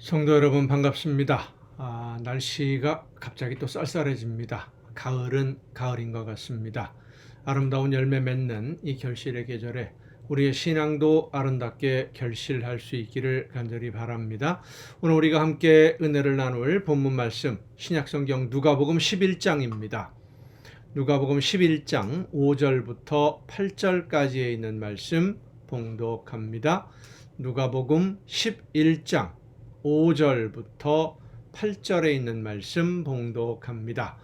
성도 여러분 반갑습니다. 날씨가 갑자기 또 쌀쌀해집니다. 가을은 가을인 것 같습니다. 아름다운 열매 맺는 이 결실의 계절에 우리의 신앙도 아름답게 결실할 수 있기를 간절히 바랍니다. 오늘 우리가 함께 은혜를 나눌 본문 말씀 신약성경 누가복음 11장입니다. 누가복음 11장 5절부터 8절까지에 있는 말씀 봉독합니다. 누가복음 11장 5절부터 8절에 있는 말씀 봉독합니다.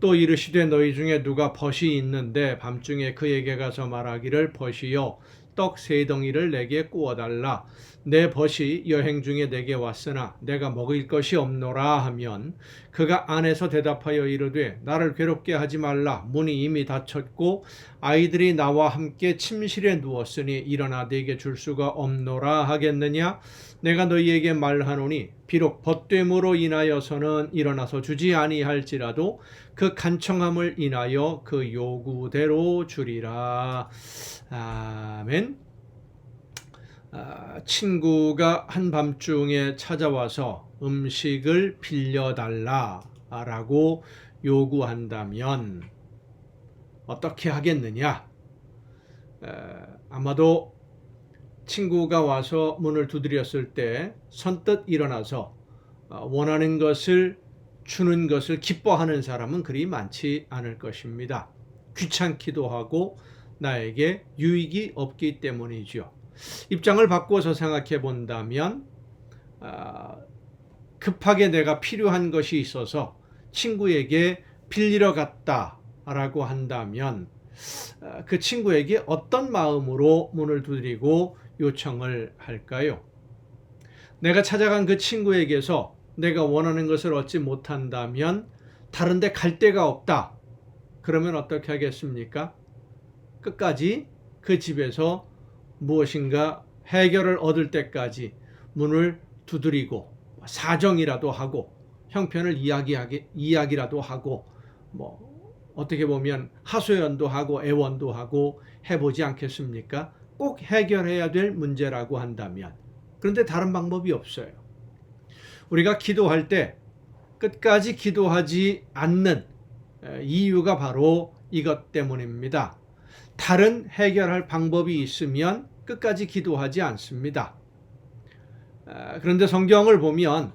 또 이르시되 너희 중에 누가 벗이 있는데 밤중에 그에게 가서 말하기를 벗이여 떡 세 덩이를 내게 구워달라. 내 벗이 여행 중에 내게 왔으나 내가 먹을 것이 없노라 하면 그가 안에서 대답하여 이르되 나를 괴롭게 하지 말라. 문이 이미 닫혔고 아이들이 나와 함께 침실에 누웠으니 일어나 네게 줄 수가 없노라 하겠느냐. 내가 너희에게 말하노니 비록 벗됨으로 인하여서는 일어나서 주지 아니할지라도 그 간청함을 인하여 그 요구대로 주리라. 아멘. 친구가 한밤중에 찾아와서 음식을 빌려달라라고 요구한다면 어떻게 하겠느냐? 아마도 친구가 와서 문을 두드렸을 때 선뜻 일어나서 원하는 것을 주는 것을 기뻐하는 사람은 그리 많지 않을 것입니다. 귀찮기도 하고 나에게 유익이 없기 때문이죠. 입장을 바꿔서 생각해 본다면 급하게 내가 필요한 것이 있어서 친구에게 빌리러 갔다라고 한다면 그 친구에게 어떤 마음으로 문을 두드리고 요청을 할까요? 내가 찾아간 그 친구에게서 내가 원하는 것을 얻지 못한다면 다른 데 갈 데가 없다. 그러면 어떻게 하겠습니까? 끝까지 그 집에서 무엇인가 해결을 얻을 때까지 문을 두드리고 사정이라도 하고 형편을 이야기라도 하고 어떻게 보면 하소연도 하고 애원도 하고 해보지 않겠습니까? 꼭 해결해야 될 문제라고 한다면. 그런데 다른 방법이 없어요. 우리가 기도할 때 끝까지 기도하지 않는 이유가 바로 이것 때문입니다. 다른 해결할 방법이 있으면 끝까지 기도하지 않습니다. 그런데 성경을 보면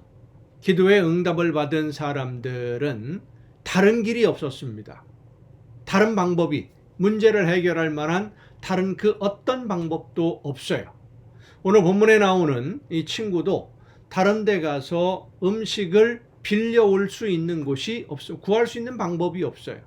기도의 응답을 받은 사람들은 다른 길이 없었습니다. 다른 방법이 문제를 해결할 만한 다른 그 어떤 방법도 없어요. 오늘 본문에 나오는 이 친구도 다른 데 가서 음식을 빌려올 수 있는 곳이 없어요. 구할 수 있는 방법이 없어요.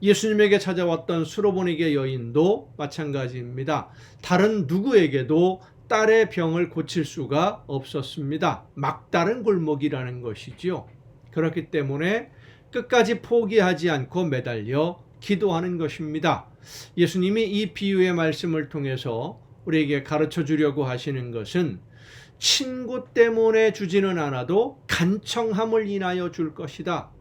예수님에게 찾아왔던 수로보니게 여인도 마찬가지입니다. 다른 누구에게도 딸의 병을 고칠 수가 없었습니다. 막다른 골목이라는 것이지요. 그렇기 때문에 끝까지 포기하지 않고 매달려 기도하는 것입니다. 예수님이 이 비유의 말씀을 통해서 우리에게 가르쳐 주려고 하시는 것은 친구 때문에 주지는 않아도 간청함을 인하여 줄 것이다.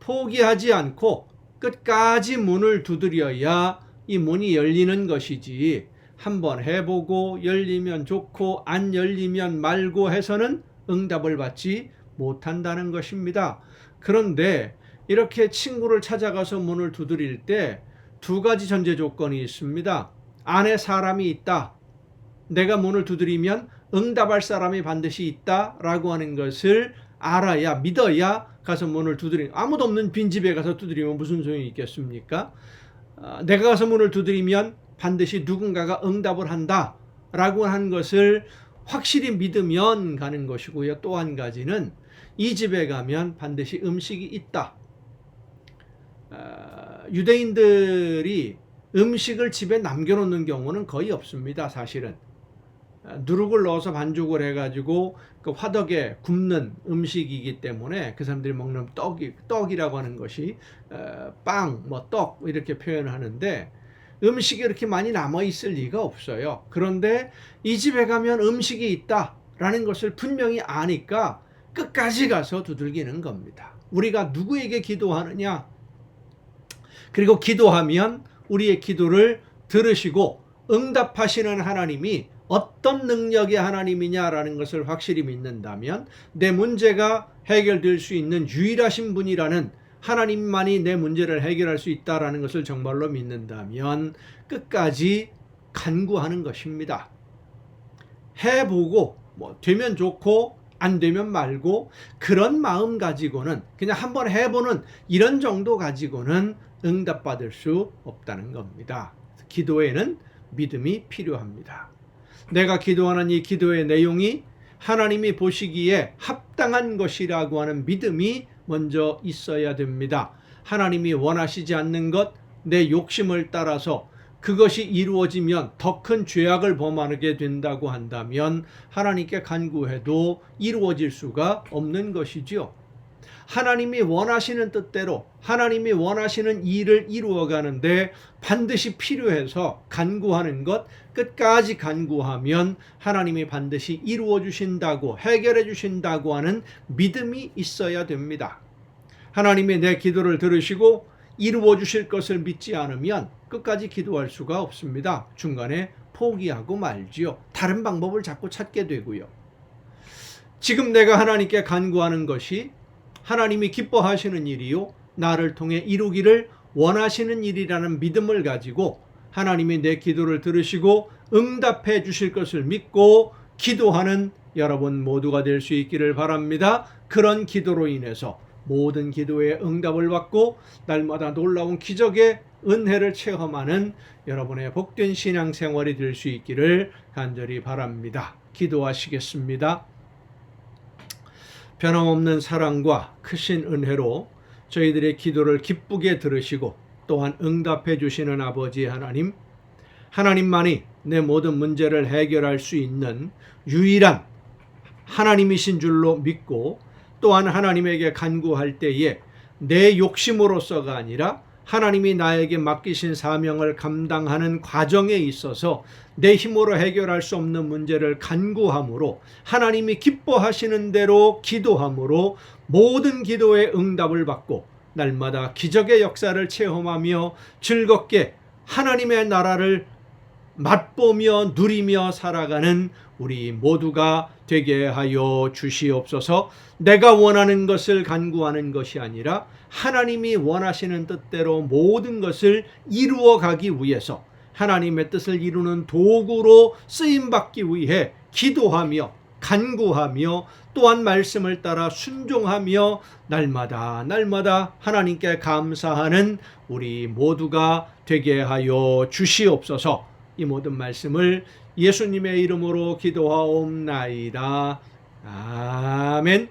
포기하지 않고 끝까지 문을 두드려야 이 문이 열리는 것이지 한번 해보고 열리면 좋고 안 열리면 말고 해서는 응답을 받지 못한다는 것입니다. 그런데 이렇게 친구를 찾아가서 문을 두드릴 때 두 가지 전제 조건이 있습니다. 안에 사람이 있다. 내가 문을 두드리면 응답할 사람이 반드시 있다라고 하는 것을 알아야 믿어야 가서 문을 두드리는. 아무도 없는 빈집에 가서 두드리면 무슨 소용이 있겠습니까? 내가 가서 문을 두드리면 반드시 누군가가 응답을 한다라고 하는 것을 확실히 믿으면 가는 것이고요. 또 한 가지는 이 집에 가면 반드시 음식이 있다. 유대인들이 음식을 집에 남겨놓는 경우는 거의 없습니다. 사실은 누룩을 넣어서 반죽을 해가지고 그 화덕에 굽는 음식이기 때문에 그 사람들이 먹는 떡이라고 하는 것이 빵, 떡 이렇게 표현하는데 음식이 이렇게 많이 남아 있을 리가 없어요. 그런데 이 집에 가면 음식이 있다라는 것을 분명히 아니까 끝까지 가서 두들기는 겁니다. 우리가 누구에게 기도하느냐? 그리고 기도하면 우리의 기도를 들으시고 응답하시는 하나님이 어떤 능력의 하나님이냐라는 것을 확실히 믿는다면, 내 문제가 해결될 수 있는 유일하신 분이라는 하나님만이 내 문제를 해결할 수 있다라는 것을 정말로 믿는다면 끝까지 간구하는 것입니다. 해보고 되면 좋고 안 되면 말고, 그런 마음 가지고는, 그냥 한번 해보는 이런 정도 가지고는 응답받을 수 없다는 겁니다. 기도에는 믿음이 필요합니다. 내가 기도하는 이 기도의 내용이 하나님이 보시기에 합당한 것이라고 하는 믿음이 먼저 있어야 됩니다. 하나님이 원하시지 않는 것, 내 욕심을 따라서 그것이 이루어지면 더 큰 죄악을 범하게 된다고 한다면 하나님께 간구해도 이루어질 수가 없는 것이죠. 하나님이 원하시는 뜻대로 하나님이 원하시는 일을 이루어가는데 반드시 필요해서 간구하는 것, 끝까지 간구하면 하나님이 반드시 이루어 주신다고, 해결해 주신다고 하는 믿음이 있어야 됩니다. 하나님이 내 기도를 들으시고 이루어 주실 것을 믿지 않으면 끝까지 기도할 수가 없습니다. 중간에 포기하고 말지요. 다른 방법을 자꾸 찾게 되고요. 지금 내가 하나님께 간구하는 것이 하나님이 기뻐하시는 일이요, 나를 통해 이루기를 원하시는 일이라는 믿음을 가지고 하나님이 내 기도를 들으시고 응답해 주실 것을 믿고 기도하는 여러분 모두가 될 수 있기를 바랍니다. 그런 기도로 인해서 모든 기도에 응답을 받고 날마다 놀라운 기적의 은혜를 체험하는 여러분의 복된 신앙생활이 될 수 있기를 간절히 바랍니다. 기도하시겠습니다. 변함없는 사랑과 크신 은혜로 저희들의 기도를 기쁘게 들으시고 또한 응답해 주시는 아버지 하나님, 하나님만이 내 모든 문제를 해결할 수 있는 유일한 하나님이신 줄로 믿고, 또한 하나님에게 간구할 때에 내 욕심으로서가 아니라 하나님이 나에게 맡기신 사명을 감당하는 과정에 있어서 내 힘으로 해결할 수 없는 문제를 간구함으로, 하나님이 기뻐하시는 대로 기도함으로 모든 기도에 응답을 받고 날마다 기적의 역사를 체험하며 즐겁게 하나님의 나라를 맛보며 누리며 살아가는 우리 모두가 되게 하여 주시옵소서. 내가 원하는 것을 간구하는 것이 아니라 하나님이 원하시는 뜻대로 모든 것을 이루어 가기 위해서 하나님의 뜻을 이루는 도구로 쓰임받기 위해 기도하며 간구하며 또한 말씀을 따라 순종하며 날마다 하나님께 감사하는 우리 모두가 되게 하여 주시옵소서. 이 모든 말씀을 예수님의 이름으로 기도하옵나이다. 아멘.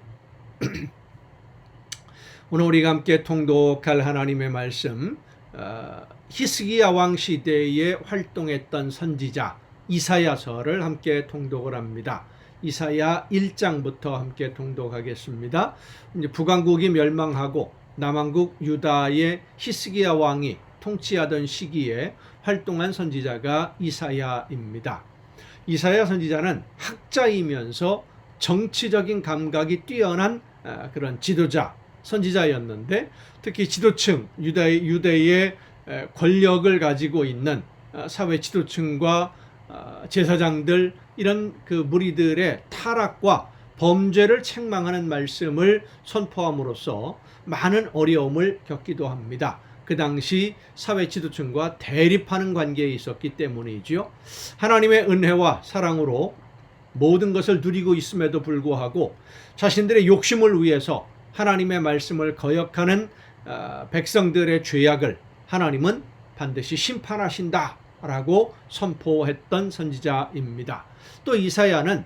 오늘 우리가 함께 통독할 하나님의 말씀, 히스기야 왕 시대에 활동했던 선지자 이사야서를 함께 통독을 합니다. 이사야 1장부터 함께 통독하겠습니다. 이제 북왕국이 멸망하고 남왕국 유다의 히스기야 왕이 통치하던 시기에 활동한 선지자가 이사야입니다. 이사야 선지자는 학자이면서 정치적인 감각이 뛰어난 그런 지도자, 선지자였는데, 특히 지도층, 유대의 권력을 가지고 있는 사회 지도층과 제사장들, 이런 그 무리들의 타락과 범죄를 책망하는 말씀을 선포함으로써 많은 어려움을 겪기도 합니다. 그 당시 사회 지도층과 대립하는 관계에 있었기 때문이죠. 하나님의 은혜와 사랑으로 모든 것을 누리고 있음에도 불구하고 자신들의 욕심을 위해서 하나님의 말씀을 거역하는 백성들의 죄악을 하나님은 반드시 심판하신다라고 선포했던 선지자입니다. 또 이사야는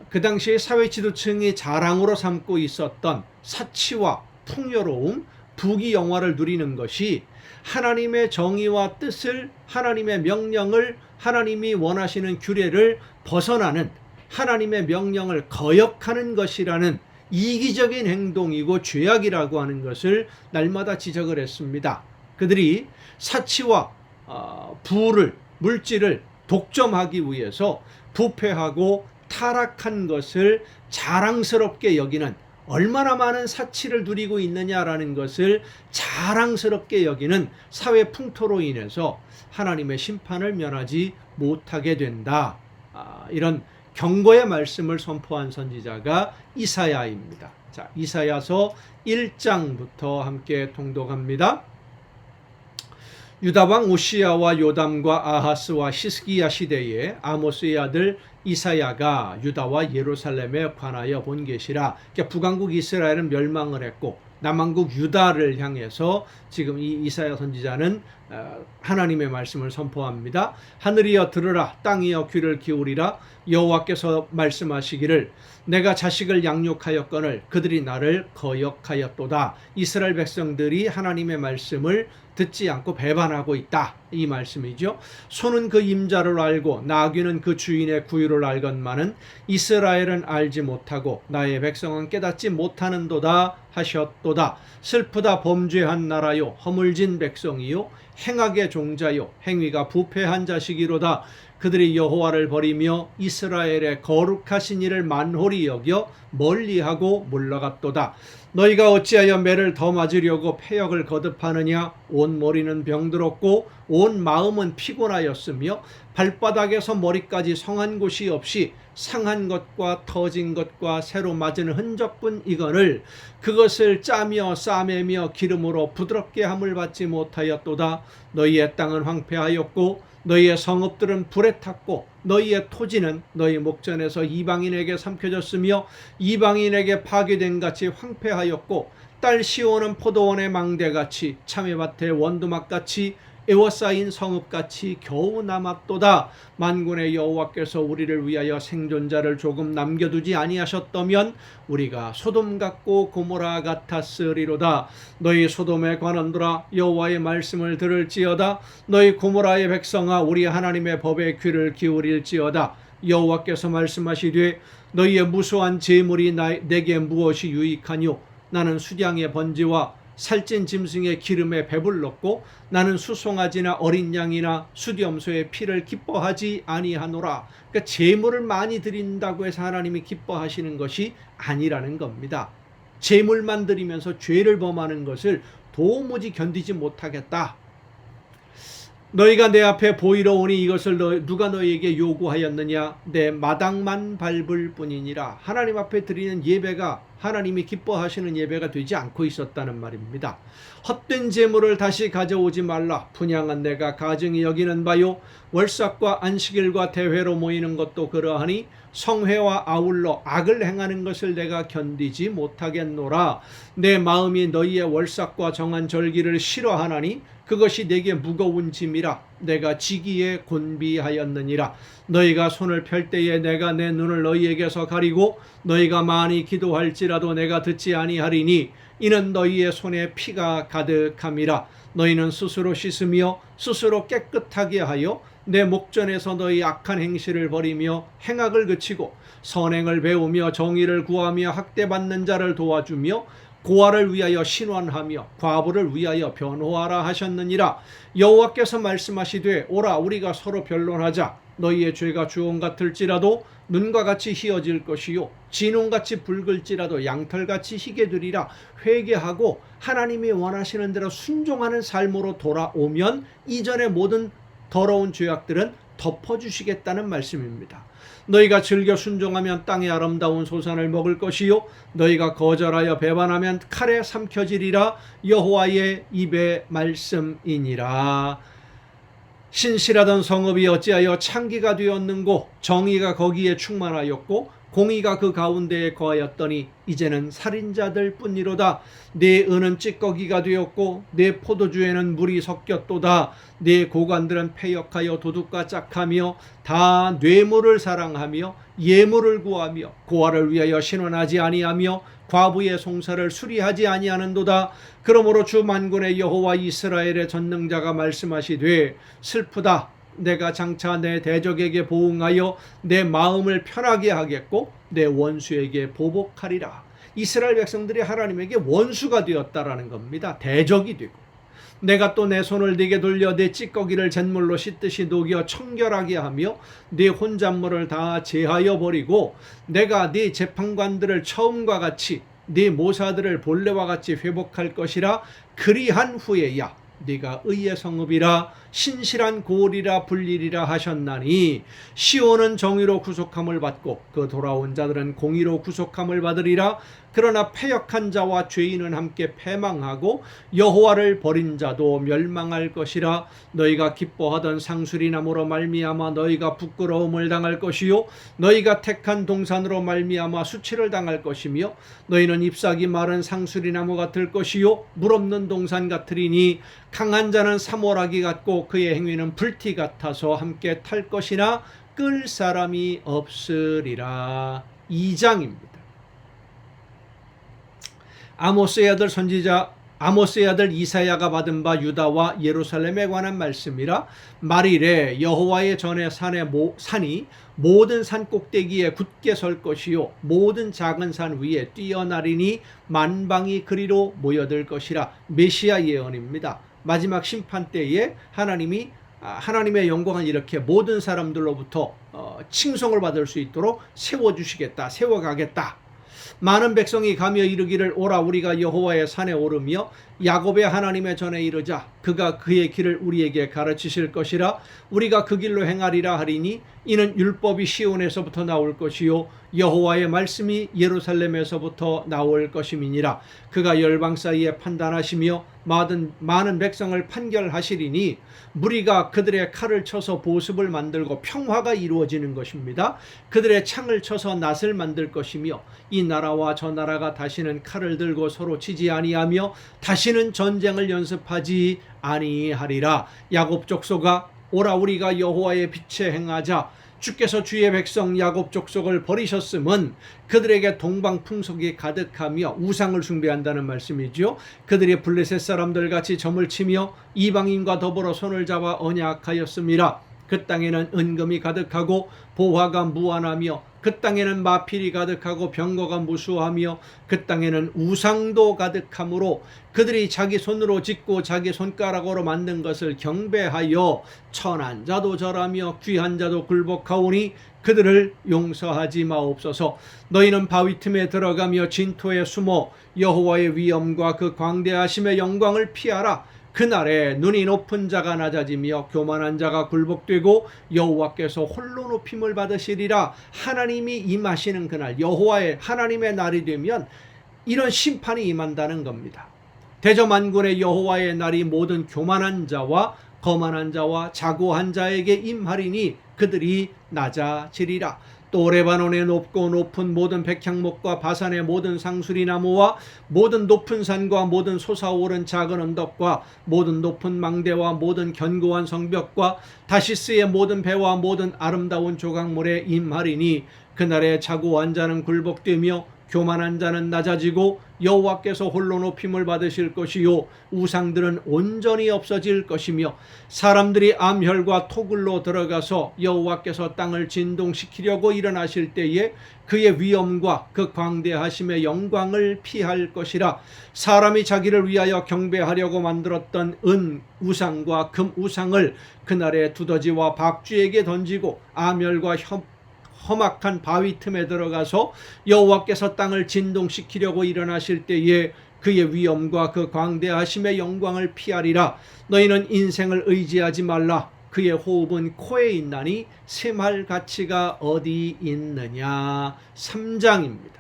그 당시에 사회 지도층이 자랑으로 삼고 있었던 사치와 풍요로움, 부귀영화를 누리는 것이 하나님의 정의와 뜻을, 하나님의 명령을, 하나님이 원하시는 규례를 벗어나는 하나님의 명령을 거역하는 것이라는 이기적인 행동이고 죄악이라고 하는 것을 날마다 지적을 했습니다. 그들이 사치와 부를, 물질을 독점하기 위해서 부패하고 타락한 것을 자랑스럽게 여기는, 얼마나 많은 사치를 누리고 있느냐라는 것을 자랑스럽게 여기는 사회 풍토로 인해서 하나님의 심판을 면하지 못하게 된다. 이런 경고의 말씀을 선포한 선지자가 이사야입니다. 자, 이사야서 1장부터 함께 통독합니다. 유다왕 우시야와 요담과 아하스와 히스기야 시대에 아모스의 아들 이사야가 유다와 예루살렘에 관하여 본 계시라. 그러니까 북왕국 이스라엘은 멸망을 했고 남왕국 유다를 향해서 지금 이 이사야 선지자는 하나님의 말씀을 선포합니다. 하늘이여 들으라, 땅이여 귀를 기울이라. 여호와께서 말씀하시기를 내가 자식을 양육하였거늘 그들이 나를 거역하였도다. 이스라엘 백성들이 하나님의 말씀을 듣지 않고 배반하고 있다, 이 말씀이죠. 소는 그 임자를 알고 나귀는 그 주인의 구유를 알건만은 이스라엘은 알지 못하고 나의 백성은 깨닫지 못하는도다 하셨도다. 슬프다, 범죄한 나라요, 허물진 백성이요, 행악의 종자요, 행위가 부패한 자식이로다. 그들이 여호와를 버리며 이스라엘의 거룩하신 이를 만홀히 여겨 멀리하고 물러갔도다. 너희가 어찌하여 매를 더 맞으려고 패역을 거듭하느냐. 온 머리는 병들었고 온 마음은 피곤하였으며 발바닥에서 머리까지 성한 곳이 없이 상한 것과 터진 것과 새로 맞은 흔적뿐 이거늘 그것을 짜며 싸매며 기름으로 부드럽게 함을 받지 못하였도다. 너희의 땅은 황폐하였고 너희의 성읍들은 불에 탔고 너희의 토지는 너희 목전에서 이방인에게 삼켜졌으며 이방인에게 파괴된 같이 황폐하였고 딸 시온은 포도원의 망대같이 참외밭의 원두막같이 에워싸인 성읍같이 겨우 남았도다. 만군의 여호와께서 우리를 위하여 생존자를 조금 남겨두지 아니하셨다면 우리가 소돔 같고 고모라 같았으리로다. 너희 소돔의 관원들아, 여호와의 말씀을 들을지어다. 너희 고모라의 백성아, 우리 하나님의 법에 귀를 기울일지어다. 여호와께서 말씀하시되 너희의 무수한 재물이 내게 무엇이 유익하뇨. 나는 수량의 번제와 살찐 짐승의 기름에 배불렀고 나는 수송아지나 어린 양이나 수염소의 피를 기뻐하지 아니하노라. 그러니까 제물을 많이 드린다고 해서 하나님이 기뻐하시는 것이 아니라는 겁니다. 제물만 드리면서 죄를 범하는 것을 도무지 견디지 못하겠다. 너희가 내 앞에 보이러 오니 이것을 누가 너희에게 요구하였느냐. 내 마당만 밟을 뿐이니라. 하나님 앞에 드리는 예배가 하나님이 기뻐하시는 예배가 되지 않고 있었다는 말입니다. 헛된 재물을 다시 가져오지 말라. 분향한 내가 가증히 여기는 바요. 월삭과 안식일과 대회로 모이는 것도 그러하니 성회와 아울러 악을 행하는 것을 내가 견디지 못하겠노라. 내 마음이 너희의 월삭과 정한 절기를 싫어하나니 그것이 내게 무거운 짐이라. 내가 지기에 곤비하였느니라. 너희가 손을 펼 때에 내가 내 눈을 너희에게서 가리고 너희가 많이 기도할지라도 내가 듣지 아니하리니 이는 너희의 손에 피가 가득함이라. 너희는 스스로 씻으며 스스로 깨끗하게 하여 내 목전에서 너희 악한 행실을 버리며 행악을 그치고 선행을 배우며 정의를 구하며 학대받는 자를 도와주며 고아를 위하여 신원하며 과부를 위하여 변호하라 하셨느니라. 여호와께서 말씀하시되 오라, 우리가 서로 변론하자. 너희의 죄가 주홍 같을지라도 눈과 같이 희어질 것이요 진홍같이 붉을지라도 양털같이 희게 되리라. 회개하고 하나님이 원하시는 대로 순종하는 삶으로 돌아오면 이전의 모든 더러운 죄악들은 덮어주시겠다는 말씀입니다. 너희가 즐겨 순종하면 땅의 아름다운 소산을 먹을 것이요 너희가 거절하여 배반하면 칼에 삼켜지리라. 여호와의 입의 말씀이니라. 신실하던 성읍이 어찌하여 창기가 되었는고 정의가 거기에 충만하였고 공의가 그 가운데에 거하였더니 이제는 살인자들 뿐이로다. 네 은은 찌꺼기가 되었고 네 포도주에는 물이 섞였도다. 네 고관들은 패역하여 도둑과 짝하며 다 뇌물을 사랑하며 예물을 구하며 고아를 위하여 신원하지 아니하며 과부의 송사를 수리하지 아니하는도다. 그러므로 주 만군의 여호와 이스라엘의 전능자가 말씀하시되 슬프다. 내가 장차 내 대적에게 보응하여 내 마음을 편하게 하겠고 내 원수에게 보복하리라. 이스라엘 백성들이 하나님에게 원수가 되었다라는 겁니다. 대적이 되고 내가 또 내 손을 네게 돌려 내 찌꺼기를 잿물로 씻듯이 녹여 청결하게 하며 네 혼잣물을 다 제하여 버리고 내가 네 재판관들을 처음과 같이 네 모사들을 본래와 같이 회복할 것이라. 그리한 후에야 네가 의의 성읍이라 신실한 고리라 불리리라 하셨나니 시온은 정의로 구속함을 받고 그 돌아온 자들은 공의로 구속함을 받으리라. 그러나 패역한 자와 죄인은 함께 패망하고 여호와를 버린 자도 멸망할 것이라. 너희가 기뻐하던 상수리나무로 말미암아 너희가 부끄러움을 당할 것이요 너희가 택한 동산으로 말미암아 수치를 당할 것이며 너희는 잎사귀 마른 상수리나무 같을 것이요 물 없는 동산 같으리니 강한 자는 사모라기 같고 그의 행위는 불티 같아서 함께 탈 것이나 끌 사람이 없으리라. 2장입니다. 아모스의 아들 선지자 아모스의 아들 이사야가 받은 바 유다와 예루살렘에 관한 말씀이라. 말이래 여호와의 전에 산이 모든 산 꼭대기에 굳게 설 것이요 모든 작은 산 위에 뛰어나리니 만방이 그리로 모여들 것이라. 메시아 예언입니다. 마지막 심판 때에 하나님의 영광을 이렇게 모든 사람들로부터 칭송을 받을 수 있도록 세워주시겠다, 세워가겠다. 많은 백성이 가며 이르기를 오라 우리가 여호와의 산에 오르며 야곱의 하나님의 전에 이르자. 그가 그의 길을 우리에게 가르치실 것이라. 우리가 그 길로 행하리라 하리니 이는 율법이 시온에서부터 나올 것이요 여호와의 말씀이 예루살렘에서부터 나올 것임이니라. 그가 열방 사이에 판단하시며 많은 백성을 판결하시리니 무리가 그들의 칼을 쳐서 보습을 만들고 평화가 이루어지는 것입니다. 그들의 창을 쳐서 낫을 만들 것이며 이 나라와 저 나라가 다시는 칼을 들고 서로 치지 아니하며 다시는 전쟁을 연습하지 아니하리라. 야곱 족속아 오라 우리가 여호와의 빛에 행하자. 주께서 주의 백성 야곱 족속을 버리셨음은 그들에게 동방 풍속이 가득하며 우상을 숭배한다는 말씀이죠. 그들이 블레셋 사람들 같이 점을 치며 이방인과 더불어 손을 잡아 언약하였음이라. 그 땅에는 은금이 가득하고 보화가 무한하며 그 땅에는 마필이 가득하고 병거가 무수하며 그 땅에는 우상도 가득하므로 그들이 자기 손으로 짓고 자기 손가락으로 만든 것을 경배하여 천한 자도 절하며 귀한 자도 굴복하오니 그들을 용서하지 마옵소서. 너희는 바위 틈에 들어가며 진토에 숨어 여호와의 위엄과 그 광대하심의 영광을 피하라. 그날에 눈이 높은 자가 낮아지며 교만한 자가 굴복되고 여호와께서 홀로 높임을 받으시리라. 하나님이 임하시는 그날, 여호와의 하나님의 날이 되면 이런 심판이 임한다는 겁니다. 대저만군의 여호와의 날이 모든 교만한 자와 거만한 자와 자고한 자에게 임하리니 그들이 낮아지리라. 또 레바논의 높고 높은 모든 백향목과 바산의 모든 상수리나무와 모든 높은 산과 모든 솟아오른 작은 언덕과 모든 높은 망대와 모든 견고한 성벽과 다시스의 모든 배와 모든 아름다운 조각물에 임하리니 그날에 자고한 자는 굴복되며 교만한 자는 낮아지고 여호와께서 홀로 높임을 받으실 것이요 우상들은 온전히 없어질 것이며 사람들이 암혈과 토굴로 들어가서 여호와께서 땅을 진동시키려고 일어나실 때에 그의 위엄과 그 광대하심의 영광을 피할 것이라. 사람이 자기를 위하여 경배하려고 만들었던 은 우상과 금 우상을 그날에 두더지와 박쥐에게 던지고 암혈과 험악한 바위 틈에 들어가서 여호와께서 땅을 진동시키려고 일어나실 때에 그의 위엄과 그 광대하심의 영광을 피하리라. 너희는 인생을 의지하지 말라. 그의 호흡은 코에 있나니 샘할 가치가 어디 있느냐. 3장입니다.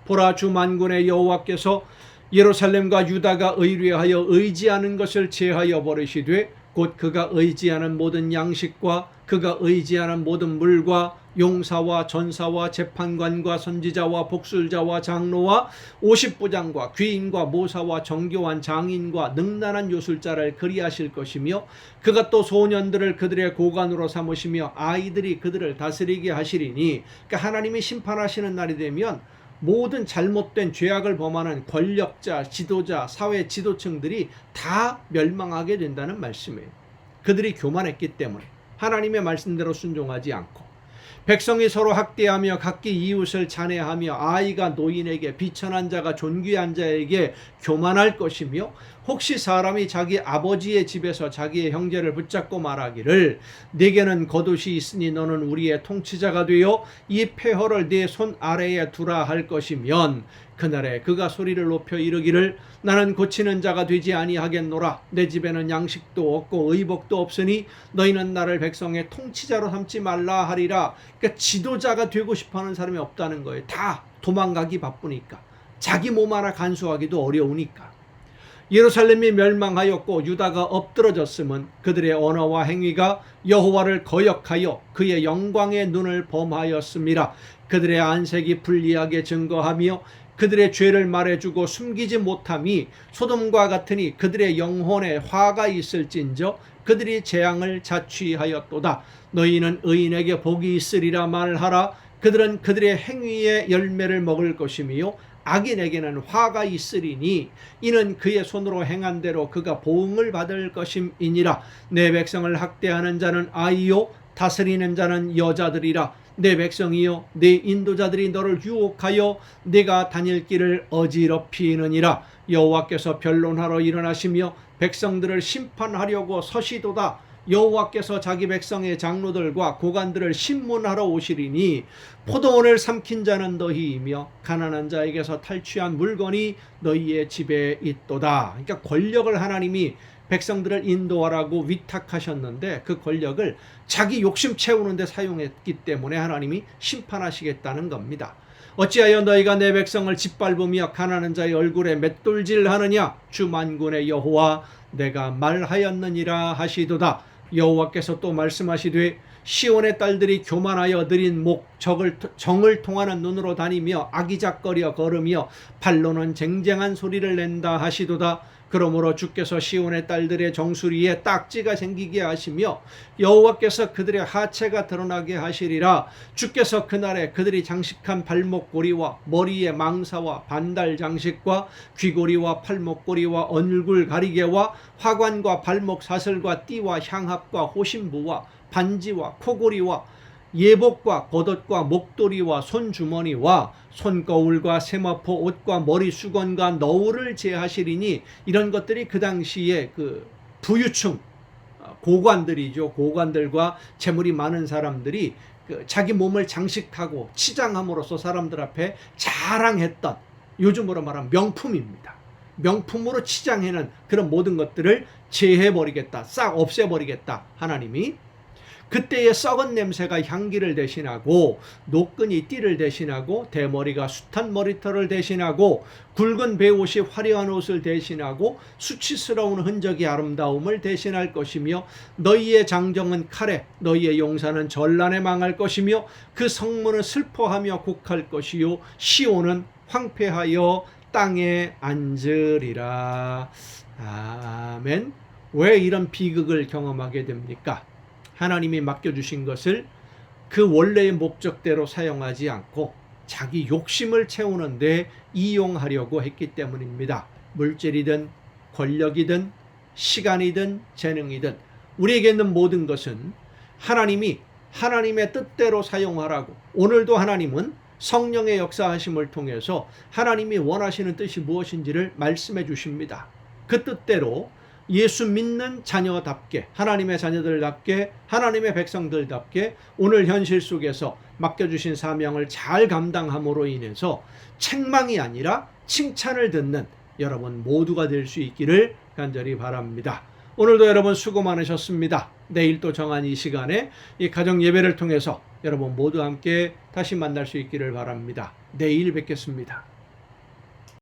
보라 주 만군의 여호와께서 예루살렘과 유다가 의뢰하여 의지하는 것을 제하여 버리시되 곧 그가 의지하는 모든 양식과 그가 의지하는 모든 물과 용사와 전사와 재판관과 선지자와 복술자와 장로와 50부장과 귀인과 모사와 정교한 장인과 능란한 요술자를 그리하실 것이며 그가 또 소년들을 그들의 고관으로 삼으시며 아이들이 그들을 다스리게 하시리니. 그러니까 하나님이 심판하시는 날이 되면 모든 잘못된 죄악을 범하는 권력자, 지도자, 사회 지도층들이 다 멸망하게 된다는 말씀이에요. 그들이 교만했기 때문에 하나님의 말씀대로 순종하지 않고 백성이 서로 학대하며 각기 이웃을 잔해하며 아이가 노인에게 비천한 자가 존귀한 자에게 교만할 것이며 혹시 사람이 자기 아버지의 집에서 자기의 형제를 붙잡고 말하기를 네게는 겉옷이 있으니 너는 우리의 통치자가 되어 이 폐허를 네 손 아래에 두라 할 것이면 그날에 그가 소리를 높여 이르기를 나는 고치는 자가 되지 아니하겠노라. 내 집에는 양식도 없고 의복도 없으니 너희는 나를 백성의 통치자로 삼지 말라 하리라. 그러니까 지도자가 되고 싶어하는 사람이 없다는 거예요. 다 도망가기 바쁘니까. 자기 몸 하나 간수하기도 어려우니까. 예루살렘이 멸망하였고 유다가 엎드러졌음은 그들의 언어와 행위가 여호와를 거역하여 그의 영광의 눈을 범하였음이라. 그들의 안색이 불리하게 증거하며 그들의 죄를 말해주고 숨기지 못함이 소돔과 같으니 그들의 영혼에 화가 있을진저 그들이 재앙을 자취하였도다. 너희는 의인에게 복이 있으리라 말하라. 그들은 그들의 행위의 열매를 먹을 것이며 악인에게는 화가 있으리니 이는 그의 손으로 행한 대로 그가 보응을 받을 것임이니라. 내 백성을 학대하는 자는 아이요 다스리는 자는 여자들이라. 내 백성이여 내 인도자들이 너를 유혹하여 네가 다닐 길을 어지럽히느니라. 여호와께서 변론하러 일어나시며 백성들을 심판하려고 서시도다. 여호와께서 자기 백성의 장로들과 고관들을 신문하러 오시리니 포도원을 삼킨 자는 너희이며 가난한 자에게서 탈취한 물건이 너희의 집에 있도다. 그러니까 권력을 하나님이 백성들을 인도하라고 위탁하셨는데 그 권력을 자기 욕심 채우는 데 사용했기 때문에 하나님이 심판하시겠다는 겁니다. 어찌하여 너희가 내 백성을 짓밟으며 가난한 자의 얼굴에 맷돌질하느냐. 주 만군의 여호와 내가 말하였느니라 하시도다. 여호와께서 또 말씀하시되 시온의 딸들이 교만하여 느린 목 정을 통하는 눈으로 다니며 아기작거려 걸으며 발로는 쟁쟁한 소리를 낸다 하시도다. 그러므로 주께서 시온의 딸들의 정수리에 딱지가 생기게 하시며 여호와께서 그들의 하체가 드러나게 하시리라. 주께서 그날에 그들이 장식한 발목고리와 머리에 망사와 반달 장식과 귀고리와 팔목고리와 얼굴 가리개와 화관과 발목 사슬과 띠와 향합과 호신부와 반지와 코고리와 예복과 겉옷과 목도리와 손주머니와 손거울과 세마포 옷과 머리 수건과 너울을 제하시리니 이런 것들이 그 당시에 그 부유층 고관들이죠. 고관들과 재물이 많은 사람들이 그 자기 몸을 장식하고 치장함으로써 사람들 앞에 자랑했던, 요즘으로 말하면 명품입니다. 명품으로 치장해는 그런 모든 것들을 제해버리겠다, 싹 없애버리겠다. 하나님이 그때의 썩은 냄새가 향기를 대신하고 노끈이 띠를 대신하고 대머리가 숱한 머리털을 대신하고 굵은 베옷이 화려한 옷을 대신하고 수치스러운 흔적이 아름다움을 대신할 것이며 너희의 장정은 칼에 너희의 용사는 전란에 망할 것이며 그 성문은 슬퍼하며 곡할 것이요 시온은 황폐하여 땅에 앉으리라. 아멘. 왜 이런 비극을 경험하게 됩니까? 하나님이 맡겨주신 것을 그 원래의 목적대로 사용하지 않고 자기 욕심을 채우는데 이용하려고 했기 때문입니다. 물질이든 권력이든 시간이든 재능이든 우리에게 있는 모든 것은 하나님이 하나님의 뜻대로 사용하라고, 오늘도 하나님은 성령의 역사하심을 통해서 하나님이 원하시는 뜻이 무엇인지를 말씀해 주십니다. 그 뜻대로 예수 믿는 자녀답게, 하나님의 자녀들답게, 하나님의 백성들답게 오늘 현실 속에서 맡겨주신 사명을 잘 감당함으로 인해서 책망이 아니라 칭찬을 듣는 여러분 모두가 될 수 있기를 간절히 바랍니다. 오늘도 여러분 수고 많으셨습니다. 내일 또 정한 이 시간에 이 가정 예배를 통해서 여러분 모두 함께 다시 만날 수 있기를 바랍니다. 내일 뵙겠습니다.